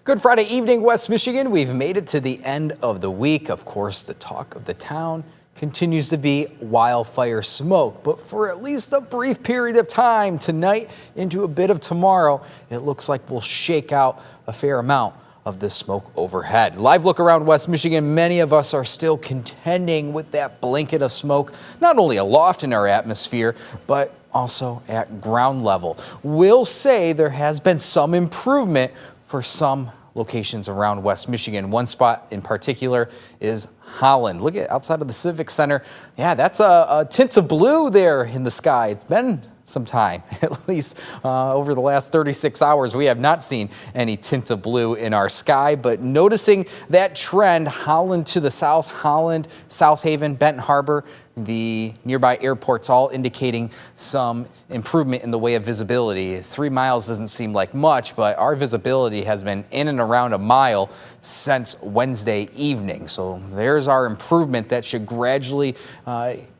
Good Friday evening, West Michigan. We've made it to the end of the week. Of course, the talk of the town continues to be wildfire smoke, but for at least a brief period of time tonight into a bit of tomorrow, it looks like we'll shake out a fair amount of this smoke overhead. Live look around West Michigan, many of us are still contending with that blanket of smoke, not only aloft in our atmosphere, but also at ground level. We'll say there has been some improvement for some locations around West Michigan. One spot in particular is Holland. Look at outside of the Civic Center. Yeah, that's a tint of blue there in the sky. It's been some time, at least over the last 36 hours, we have not seen any tint of blue in our sky, but noticing that trend, Holland to the south, Holland, South Haven, Benton Harbor, the nearby airports all indicating some improvement in the way of visibility. 3 miles doesn't seem like much, but our visibility has been in and around a mile since Wednesday evening. So there's our improvement that should gradually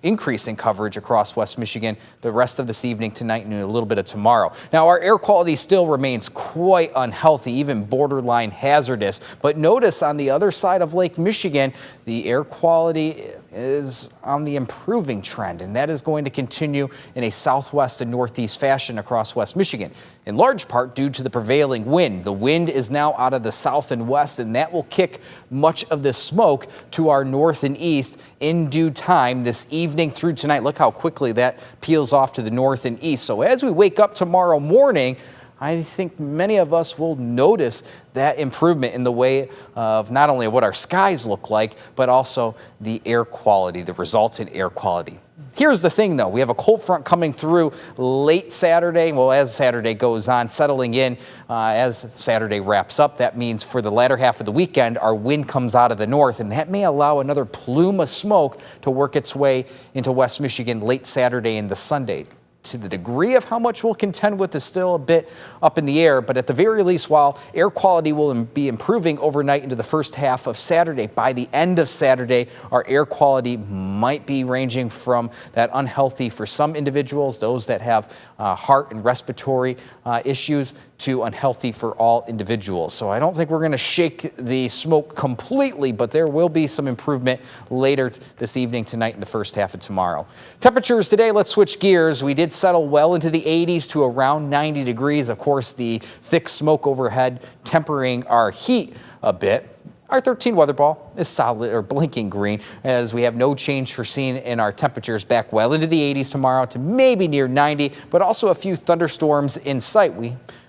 increase in coverage across West Michigan the rest of this evening, tonight, and a little bit of tomorrow. Now, our air quality still remains quite unhealthy, even borderline hazardous. But notice on the other side of Lake Michigan, the air quality is on the improving trend, and that is going to continue in a southwest and northeast fashion across West Michigan, in large part due to the prevailing wind. The wind is now out of the south and west, and that will kick much of this smoke to our north and east in due time this evening through tonight. Look how quickly that peels off to the north and east. So as we wake up tomorrow morning, I think many of us will notice that improvement in the way of not only what our skies look like, but also the air quality, the results in air quality. Here's the thing, though. We have a cold front coming through late Saturday. Well, as Saturday goes on, settling in as Saturday wraps up. That means for the latter half of the weekend, our wind comes out of the north, and that may allow another plume of smoke to work its way into West Michigan late Saturday into Sunday. To the degree of how much we'll contend with is still a bit up in the air, but at the very least, while air quality will be improving overnight into the first half of Saturday, by the end of Saturday, our air quality might be ranging from that unhealthy for some individuals, those that have heart and respiratory issues, to unhealthy for all individuals. So I don't think we're going to shake the smoke completely, but there will be some improvement later this evening, tonight, and the first half of tomorrow. Temperatures today, let's switch gears. We did settle well into the 80s to around 90 degrees. Of course, the thick smoke overhead tempering our heat a bit. Our 13 weather ball is solid or blinking green as we have no change foreseen in our temperatures, back well into the 80s tomorrow to maybe near 90, but also a few thunderstorms in sight.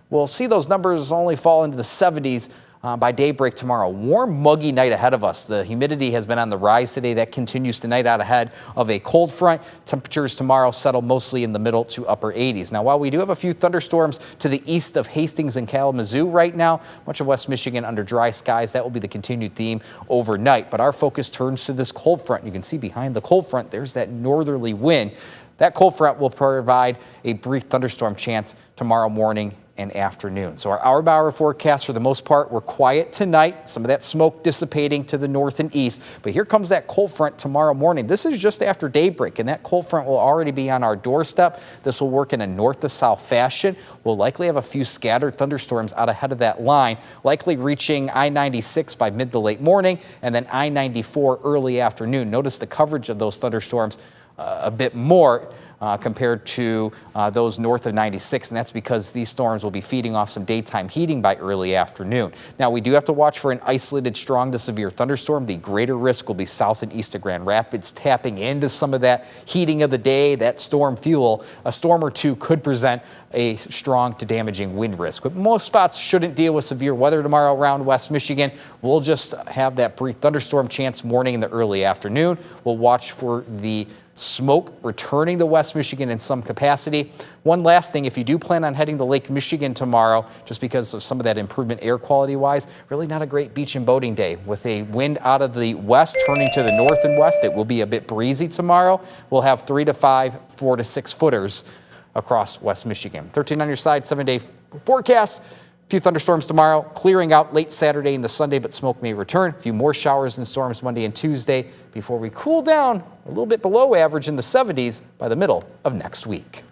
We'll see those numbers only fall into the 70s by daybreak tomorrow. Warm, muggy night ahead of us. The humidity has been on the rise today. That continues tonight out ahead of a cold front. Temperatures tomorrow settle mostly in the middle to upper 80s. Now, while we do have a few thunderstorms to the east of Hastings and Kalamazoo right now, much of West Michigan under dry skies, that will be the continued theme overnight. But our focus turns to this cold front. You can see behind the cold front, there's that northerly wind. That cold front will provide a brief thunderstorm chance tomorrow morning and afternoon. So our hour-by-hour forecast, for the most part, we're quiet tonight. Some of that smoke dissipating to the north and east. But here comes that cold front tomorrow morning. This is just after daybreak, and that cold front will already be on our doorstep. This will work in a north to south fashion. We'll likely have a few scattered thunderstorms out ahead of that line, likely reaching I-96 by mid to late morning, and then I-94 early afternoon. Notice the coverage of those thunderstorms a bit more compared to those north of 96, and that's because these storms will be feeding off some daytime heating by early afternoon. Now, we do have to watch for an isolated strong to severe thunderstorm. The greater risk will be south and east of Grand Rapids, tapping into some of that heating of the day, that storm fuel. A storm or two could present a strong to damaging wind risk, but most spots shouldn't deal with severe weather tomorrow around West Michigan. We'll just have that brief thunderstorm chance morning and the early afternoon. We'll watch for the smoke returning to West Michigan in some capacity. One last thing, if you do plan on heading to Lake Michigan tomorrow, just because of some of that improvement air quality wise, really not a great beach and boating day. With a wind out of the west turning to the north and west, it will be a bit breezy tomorrow. We'll have 3 to 5, 4 to 6 footers across West Michigan. 13 on your side, 7-day forecast. A few thunderstorms tomorrow, clearing out late Saturday into Sunday, but smoke may return. A few more showers and storms Monday and Tuesday before we cool down a little bit below average in the 70s by the middle of next week.